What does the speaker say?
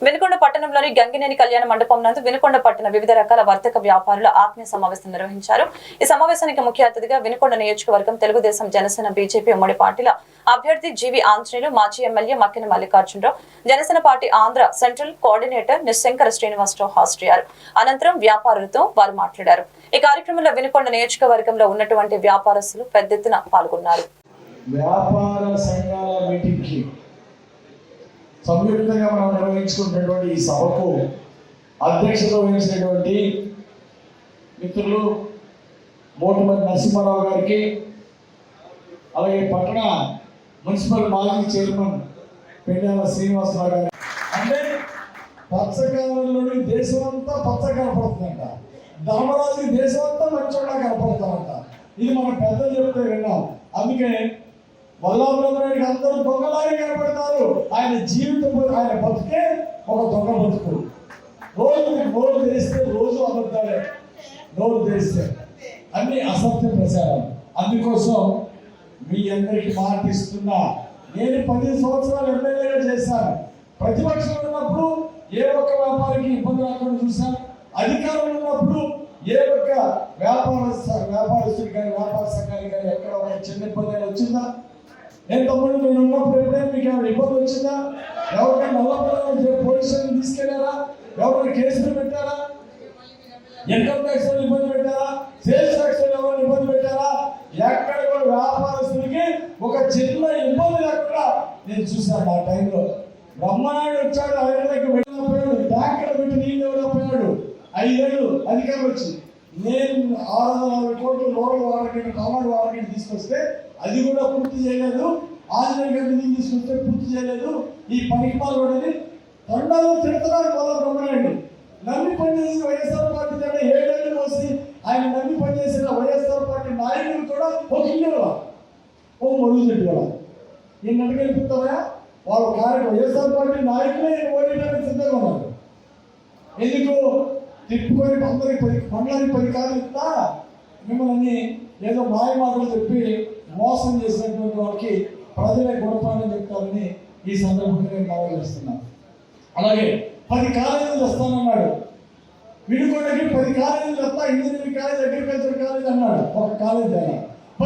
వినుకొండ పట్టణంలోని గంగినేని కళ్యాణ మండపం నందు వినుకొండ పట్టణ వివిధ రకాల వర్తక వ్యాపారుల ఆత్మీయ సమావేశం నిర్వహించారు. ఈ సమావేశానికి ముఖ్య అతిథిగా వినుకొండ నియోజకవర్గం తెలుగుదేశం జనసేన బీజేపీ ఉమ్మడి పార్టీల అభ్యర్థి జీవి ఆంజనేయులు, మాజీ MLA Makkina Mallikarjunarao, Janasena party Andhra central coordinator Nishankara Srinivasarao హాజరయ్యారు. అనంతరం వ్యాపారులతో వారు మాట్లాడారు. ఈ కార్యక్రమంలో వినుకొండ నియోజకవర్గంలో ఉన్నటువంటి వ్యాపారస్తులు పెద్ద ఎత్తున పాల్గొన్నారు. సంయుక్తంగా మనం నిర్వహించుకున్నటువంటి ఈ సభకు అధ్యక్షత వహించినటువంటి మిత్రులు మోటుమతి నరసింహారావు గారికి, అలాగే పట్టణ మున్సిపల్ మాజీ చైర్మన్ పెండాల శ్రీనివాసరావు గారికి. అంటే పచ్చకాలంలోని దేశం అంతా పచ్చ కనపడుతుందంట, ధర్మరాజు దేశం అంతా మంచోళ్ళ కనపడతామంట. ఇది మన పెద్దలు చెప్తే విన్నాం. అందుకే వల్లాభరామరెడ్డికి అందరూ దొంగలాగే కనపడతారు. ఆయన జీవితం, ఆయన బతుకే ఒక దొంగ బతుకు. రోజు నోరు తెరిస్తే రోజు అబద్ధాలే, నోరు తెరిస్తే అన్ని అసత్య ప్రచారం. అందుకోసం మీ అందరికి మాటిస్తున్నా, నేను 10 సంవత్సరాలు ఎమ్మెల్యేగా చేశాను. ప్రతిపక్షంలో ఉన్నప్పుడు ఏ ఒక్క వ్యాపారికి ఇబ్బంది రాకుండా చూశాను. అధికారంలో ఉన్నప్పుడు ఏ ఒక్క వ్యాపారస్తుడికి కానీ వ్యాపార సంఘానికి కానీ ఎక్కడ ఒక చిన్న ఇబ్బంది వచ్చిందా? నేను తమ్ముడు నేను ఉన్నప్పుడు ఎప్పుడైనా మీకు ఏమైనా ఇబ్బంది వచ్చిందా? ఎవరికైనా నల్లపల్లి పోలీస్ స్టేషన్ తీసుకెళ్లారా? ఎవరైనా కేసులు పెట్టారా? ఇన్కమ్ ట్యాక్స్ వాళ్ళు ఇబ్బంది పెట్టారా? సేల్స్ ట్యాక్స్ వాళ్ళు ఎవరైనా ఇబ్బంది పెట్టారా? ఎక్కడ కూడా వ్యాపారస్తులకి ఒక చిన్న ఇబ్బంది లేకుండా నేను చూశాను. ఆ టైంలో బ్రహ్మనాయుడు వచ్చాడు, ఐదేళ్ళకి వెళ్ళిపోయాడు, ట్యాంకర్ పెట్టి నీళ్ళు ఇవ్వలేకపోయాడు. 5 ఏళ్ళు అధికారం వచ్చి నేను 640 కోట్లు రూరల్ వాడకీని కామన్ వాడకీని తీసుకొస్తే అది కూడా పూర్తి చేయలేదు. ఆంజనేయ గారిని తీసుకొస్తే పూర్తి చేయలేదు. ఈ పనికిమాలు అని తండాలు తిడుతున్నారు. వాళ్ళ బ్రహ్మనాయుడు నమ్మి పనిచేసిన వైఎస్ఆర్ పార్టీ దగ్గర 7 ఏళ్ళు మోసి ఆయన నమ్మి పనిచేసిన వైఎస్ఆర్ పార్టీ నాయకులు కూడా ఒక ఇల్లు ఓ మొదలు కదా ఈయన అడిగెళ్తారా? వాళ్ళ వైఎస్ఆర్ పార్టీ నాయకులే ఓడిపోయిన సిద్ధంగా ఉన్నారు. ఎందుకు తిప్పుకొని మండలానికి 10 కార్లు ఇస్తా మిమ్మల్ని ఏదో మాయ మాటలు చెప్పి మోసం చేసినటువంటి వాళ్ళకి ప్రజలే గుణపాఠం చెప్తారని ఈ సందర్భంగా నేను మనవి చేస్తున్నాను. అలాగే 10 కాలేజీలు వస్తానన్నాడు. వినుకొండకి 10 కాలేజీలు వస్తా, ఇంజనీరింగ్ కాలేజ్, అగ్రికల్చర్ కాలేజ్ అన్నాడు. ఒక కాలేజ్ అయినా